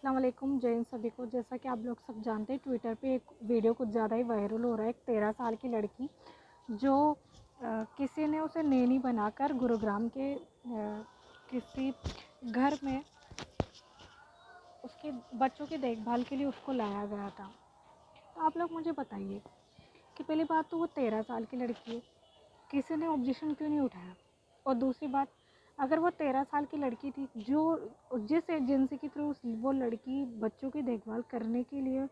अस्सलाम वालेकुम, जय हिंद सभी को। जैसा कि आप लोग सब जानते हैं, ट्विटर पे एक वीडियो कुछ ज़्यादा ही वायरल हो रहा है। एक 13 साल की लड़की जो किसी ने उसे नैनी बनाकर गुरुग्राम के किसी घर में उसके बच्चों की देखभाल के लिए उसको लाया गया था। तो आप लोग मुझे बताइए कि पहली बात तो वो 13 साल की लड़की है, किसी ने ऑब्जेक्शन क्यों नहीं उठाया? और दूसरी बात, अगर वो 13 साल की लड़की थी, जो जिस एजेंसी के थ्रू वो लड़की बच्चों की देखभाल करने के लिए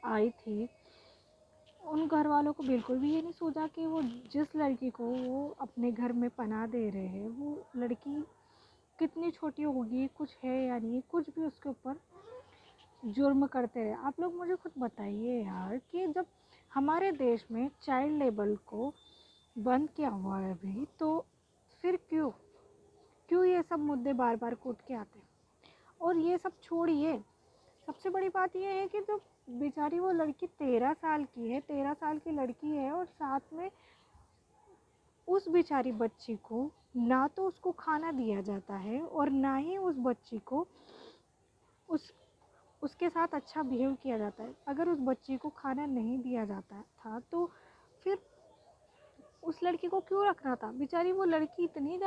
आई थी, उन घर वालों को बिल्कुल भी ये नहीं सोचा कि वो जिस लड़की को वो अपने घर में पनाह दे रहे हैं, वो लड़की कितनी छोटी होगी, कुछ है या नहीं, कुछ भी उसके ऊपर जुर्म करते रहे। आप लोग मुझे खुद बताइए यार कि जब हमारे देश में चाइल्ड लेबर को बंद किया हुआ है अभी, तो फिर क्यों ये सब मुद्दे बार बार कोर्ट के आते हैं? और ये सब छोड़िए, सबसे बड़ी बात ये है कि जो बेचारी वो लड़की 13 साल की है, 13 साल की लड़की है, और साथ में उस बेचारी बच्ची को ना तो उसको खाना दिया जाता है और ना ही उस बच्ची को उसके साथ अच्छा बिहेव किया जाता है। अगर उस बच्ची को खाना नहीं दिया जाता था तो फिर उस लड़की को क्यों रखना था? बेचारी वो लड़की इतनी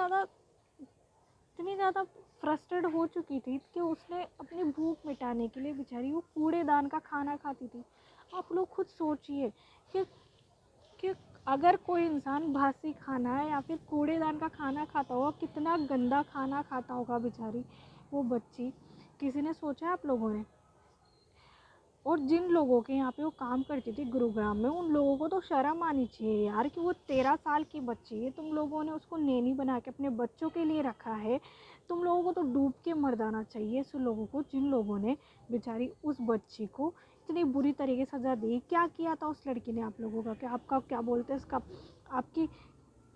ज़्यादा फ्रस्ट्रेट हो चुकी थी कि उसने अपनी भूख मिटाने के लिए बेचारी वो कूड़ेदान का खाना खाती थी। आप लोग खुद सोचिए कि कि अगर कोई इंसान बासी खाना या फिर कूड़ेदान का खाना खाता होगा, कितना गंदा खाना खाता होगा बेचारी वो बच्ची। किसी ने सोचा है आप लोगों ने? और जिन लोगों के यहाँ पे वो काम करती थी गुरुग्राम में, उन लोगों को तो शर्म आनी चाहिए यार कि वो 13 साल की बच्ची है, तुम लोगों ने उसको नैनी बना के अपने बच्चों के लिए रखा है। तुम लोगों को तो डूब के मर जाना चाहिए उन लोगों को, जिन लोगों ने बेचारी उस बच्ची को इतनी बुरी तरीके से सजा दी। क्या किया था उस लड़की ने आप लोगों का? कि आपका क्या बोलते हैं इसका, आपकी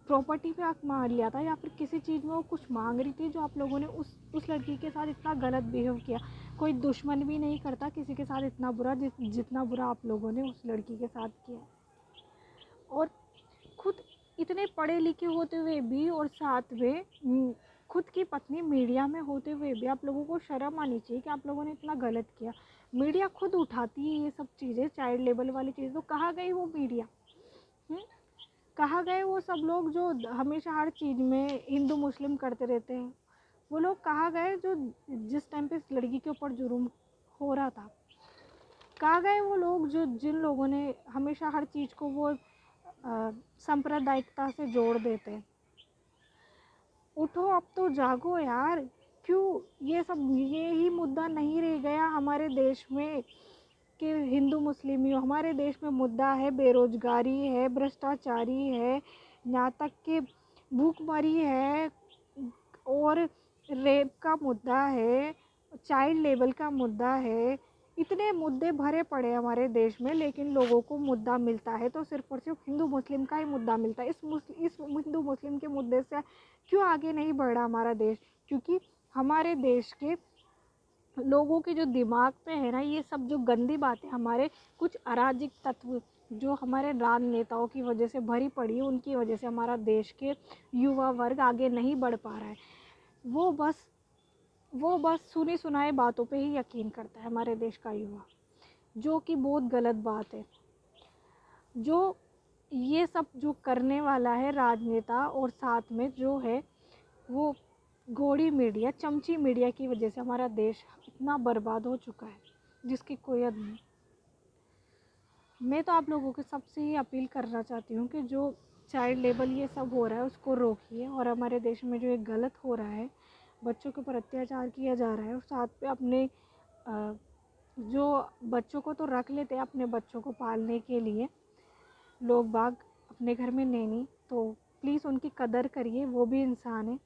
प्रॉपर्टी पे आग मार लिया था या फिर किसी चीज़ में वो कुछ मांग रही थी, जो आप लोगों ने उस लड़की के साथ इतना गलत बिहेव किया। कोई दुश्मन भी नहीं करता किसी के साथ इतना बुरा जितना बुरा आप लोगों ने उस लड़की के साथ किया। और खुद इतने पढ़े लिखे होते हुए भी, और साथ में खुद की पत्नी मीडिया में होते हुए भी आप लोगों को शर्म आनी चाहिए कि आप लोगों ने इतना गलत किया। मीडिया खुद उठाती है ये सब चीज़ें, चाइल्ड लेबर वाली चीज़। तो कहाँ गई वो मीडिया? कहाँ गए वो सब लोग जो हमेशा हर चीज़ में हिंदू मुस्लिम करते रहते हैं? वो लोग कहाँ गए जो जिस टाइम पे इस लड़की के ऊपर जुर्म हो रहा था? कहाँ गए वो लोग जो जिन लोगों ने हमेशा हर चीज़ को वो सांप्रदायिकता से जोड़ देते हैं? उठो, अब तो जागो यार। क्यों ये ही मुद्दा नहीं रह गया हमारे देश में कि हिंदू मुस्लिम ही? हमारे देश में मुद्दा है बेरोजगारी है, भ्रष्टाचारी है, यहाँ तक कि भूखमरी है, और रेप का मुद्दा है, चाइल्ड लेबर का मुद्दा है। इतने मुद्दे भरे पड़े हमारे देश में, लेकिन लोगों को मुद्दा मिलता है तो सिर्फ और सिर्फ हिंदू मुस्लिम का ही मुद्दा मिलता है। इस हिंदू मुस्लिम के मुद्दे से क्यों आगे नहीं बढ़ रहा हमारा देश? क्योंकि हमारे देश के लोगों के जो दिमाग पे है ना, ये सब जो गंदी बातें, हमारे कुछ अराजक तत्व जो हमारे राजनेताओं की वजह से भरी पड़ी है, उनकी वजह से हमारा देश के युवा वर्ग आगे नहीं बढ़ पा रहा है। वो बस सुनी सुनाई बातों पे ही यकीन करता है हमारे देश का युवा, जो कि बहुत गलत बात है। जो ये सब जो करने वाला है राजनेता, और साथ में जो है वो घोड़ी मीडिया, चमची मीडिया की वजह से हमारा देश इतना बर्बाद हो चुका है जिसकी कोई हद नहीं। मैं तो आप लोगों के सबसे ही अपील करना चाहती हूँ कि जो चाइल्ड लेबर ये सब हो रहा है उसको रोकिए, और हमारे देश में जो ये गलत हो रहा है, बच्चों के ऊपर अत्याचार किया जा रहा है, और साथ पे अपने जो बच्चों को तो रख लेते हैं अपने बच्चों को पालने के लिए लोग बाग अपने घर में नैनी, तो प्लीज़ उनकी कदर करिए। वो भी इंसान है,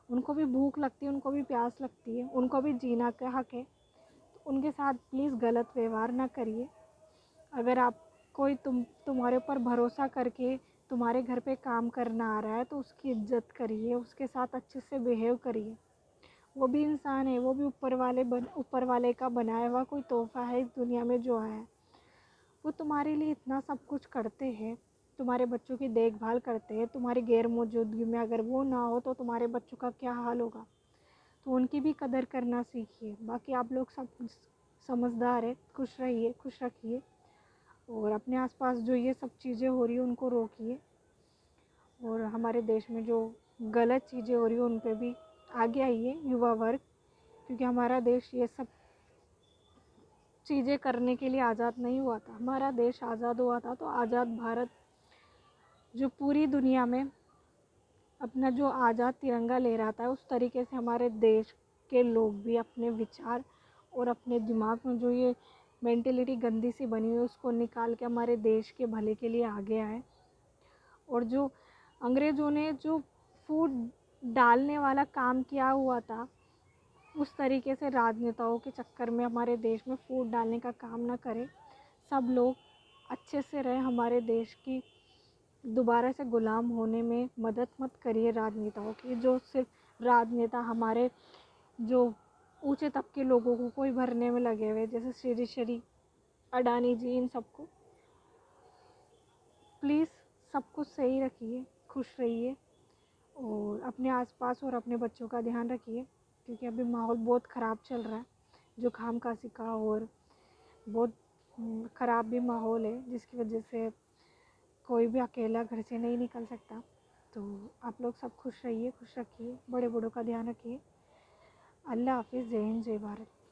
उनको भी भूख लगती है, उनको भी प्यास लगती है, उनको भी जीना का हक है। तो उनके साथ प्लीज़ गलत व्यवहार ना करिए। अगर आप कोई तुम्हारे ऊपर भरोसा करके तुम्हारे घर पे काम करना आ रहा है तो उसकी इज्जत करिए, उसके साथ अच्छे से बिहेव करिए। वो भी इंसान है, वो भी ऊपर वाले का बनाया हुआ कोई तोहफा है इस दुनिया में जो आया है। वो तुम्हारे लिए इतना सब कुछ करते हैं, तुम्हारे बच्चों की देखभाल करते हैं। तुम्हारी गैर मौजूदगी में अगर वो ना हो तो तुम्हारे बच्चों का क्या हाल होगा? तो उनकी भी कदर करना सीखिए। बाकी आप लोग सब समझदार है। खुश रहिए, खुश रखिए, और अपने आसपास जो ये सब चीज़ें हो रही हैं उनको रोकिए, और हमारे देश में जो गलत चीज़ें हो रही हैं उन पे भी आगे आइए युवा वर्ग, क्योंकि हमारा देश ये सब चीज़ें करने के लिए आज़ाद नहीं हुआ था। हमारा देश आज़ाद हुआ था तो आज़ाद भारत जो पूरी दुनिया में अपना जो आज़ाद तिरंगा लहराता है, उस तरीके से हमारे देश के लोग भी अपने विचार और अपने दिमाग में जो ये मेंटेलिटी गंदी सी बनी हुई है उसको निकाल के हमारे देश के भले के लिए आगे आए। और जो अंग्रेज़ों ने जो फूट डालने वाला काम किया हुआ था, उस तरीके से राजनेताओं के चक्कर में हमारे देश में फूट डालने का काम ना करें। सब लोग अच्छे से रहें। हमारे देश की दोबारा से गुलाम होने में मदद मत करिए राजनेताओं की, जो सिर्फ राजनेता हमारे जो ऊंचे तबके लोगों को कोई भरने में लगे हुए, जैसे श्री अडानी जी, इन सबको प्लीज़ सब कुछ सही रखिए, खुश रहिए, और अपने आसपास और अपने बच्चों का ध्यान रखिए, क्योंकि अभी माहौल बहुत ख़राब चल रहा है, जुकाम खांसी का, और बहुत ख़राब भी माहौल है, जिसकी वजह से कोई भी अकेला घर से नहीं निकल सकता। तो आप लोग सब खुश रहिए, खुश रखिए, बड़े बूढ़ों का ध्यान रखिए। अल्लाह हाफिज़। जय हिंद, जय भारत।